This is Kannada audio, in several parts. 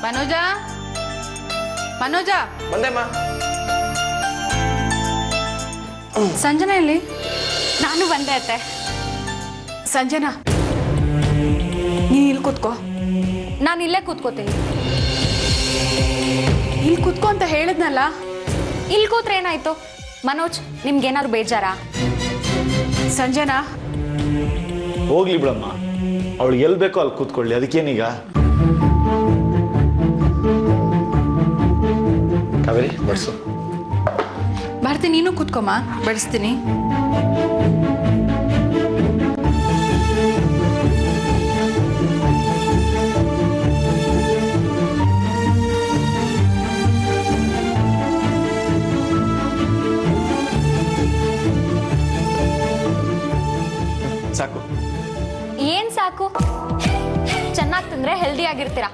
ಮನೋಜ ಮನೋಜ ಬಂದೆಮ್ಮ. ಸಂಜನಾ ಎಲ್ಲಿ? ನಾನು ಬಂದೆ ಅತ್ತೆ. ಸಂಜನಾ ನೀನ್ ಇಲ್ಲಿ ಕೂತ್ಕೋ. ನಾನು ಇಲ್ಲೇ ಕೂತ್ಕೋತೀನಿ. ಇಲ್ಲಿ ಕೂತ್ಕೋ ಅಂತ ಹೇಳಿದ್ನಲ್ಲ. ಇಲ್ಲಿ ಕೂತ್ರೆ ಏನಾಯ್ತು? ಮನೋಜ್, ನಿಮ್ಗೇನಾದ್ರು ಬೇಜಾರಾ? ಸಂಜನಾ ಹೋಗ್ಲಿ ಬಿಡಮ್ಮ, ಅವಳು ಎಲ್ಲಿ ಬೇಕೋ ಅಲ್ಲಿ ಕೂತ್ಕೊಳ್ಳಿ, ಅದಕ್ಕೇನೀಗ? ಕಾವೇರಿ ಬಡಿಸು. ಭಾರತಿ ನೀನು ಕೂತ್ಕೊಮ್ಮ, ಬಡಿಸ್ತೀನಿ. ಸಾಕು. ಏನ್ ಸಾಕು? ಚೆನ್ನಾಗಿ ತಿಂದ್ರೆ ಹೆಲ್ದಿ ಆಗಿರ್ತೀರಾ.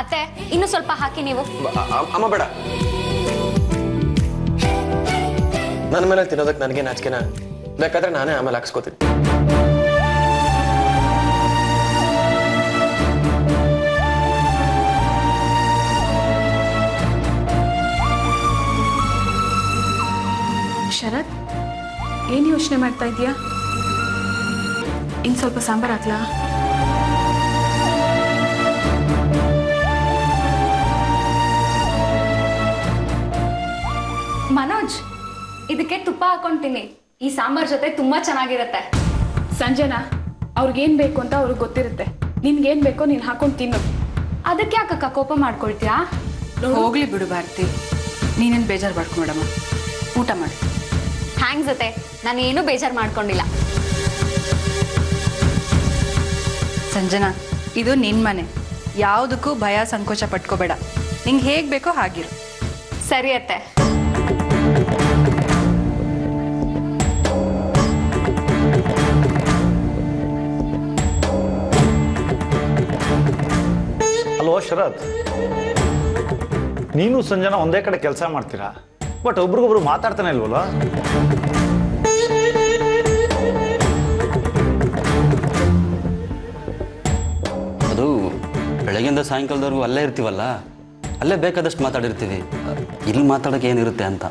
ಅತ್ತೆ, ಇನ್ನು ಸ್ವಲ್ಪ ಹಾಕಿ ನೀವು. ಅಮ್ಮ ಬೇಡ, ನನ್ನ ಮೇಲೆ ತಿನ್ನೋದಕ್ಕೆ ನನಗೆ ನಾಚಿಕೆನ? ಬೇಕಾದ್ರೆ ನಾನೇ ಆಮೇಲೆ ಹಾಕ್ಸ್ಕೋತೀನಿ. ಶರತ್, ಏನು ಯೋಚನೆ ಮಾಡ್ತಾ ಇದೀಯಾ? ಇನ್ನು ಸ್ವಲ್ಪ ಸಾಂಬಾರು ಹಾಕ್ಲಾ? ಮನೋಜ್, ಇದಕ್ಕೆ ತುಪ್ಪ ಹಾಕೊಂತೀನಿ. ಈ ಸಾಂಬಾರ್ ಜೊತೆ ತುಂಬಾ ಚೆನ್ನಾಗಿರುತ್ತೆ. ಸಂಜನಾ, ಅವ್ರಿಗೇನು ಬೇಕು ಅಂತ ಅವ್ರಿಗೆ ಗೊತ್ತಿರುತ್ತೆ. ನಿನ್ಗೇನು ಬೇಕೋ ನೀನು ಹಾಕೊಂಡು ತಿನ್ನು. ಅದಕ್ಕೆ ಯಾಕಕ್ಕ ಕೋಪ ಮಾಡ್ಕೊಳ್ತೀಯಾ? ಹೋಗ್ಲಿ ಬಿಡು ಭಾರತಿ, ನೀನೇನು ಬೇಜಾರು ಮಾಡ್ಕೊಂಬೇಡಮ್ಮ. ಊಟ ಮಾಡಿ. ಥ್ಯಾಂಕ್ಸ್ ಅತ್ತೆ, ನಾನು ಏನೂ ಬೇಜಾರು ಮಾಡ್ಕೊಂಡಿಲ್ಲ. ಸಂಜನಾ, ಇದು ನಿನ್ನ ಮನೆ. ಯಾವುದಕ್ಕೂ ಭಯ ಸಂಕೋಚ ಪಟ್ಕೋಬೇಡ. ನಿಂಗೆ ಹೇಗೆ ಬೇಕೋ ಹಾಗಿರು. ಸರಿ ಅತ್ತೆ. ಹಲೋ ಶರತ್, ನೀನು ಸಂಜನಾ ಒಂದೇ ಕಡೆ ಕೆಲಸ ಮಾಡ್ತೀರಾ, ಬಟ್ ಒಬ್ರಿಗೊಬ್ರು ಮಾತಾಡ್ತಾನೆ ಇಲ್ವಲ್ಲ? ಅದು ಬೆಳಗ್ಗೆಯಿಂದ ಸಾಯಂಕಾಲದವರೆಗೂ ಅಲ್ಲೇ ಇರ್ತೀವಲ್ಲ, ಅಲ್ಲೇ ಬೇಕಾದಷ್ಟು ಮಾತಾಡಿರ್ತೀವಿ. ಇಲ್ಲಿ ಮಾತಾಡೋಕೆ ಏನಿರುತ್ತೆ ಅಂತ.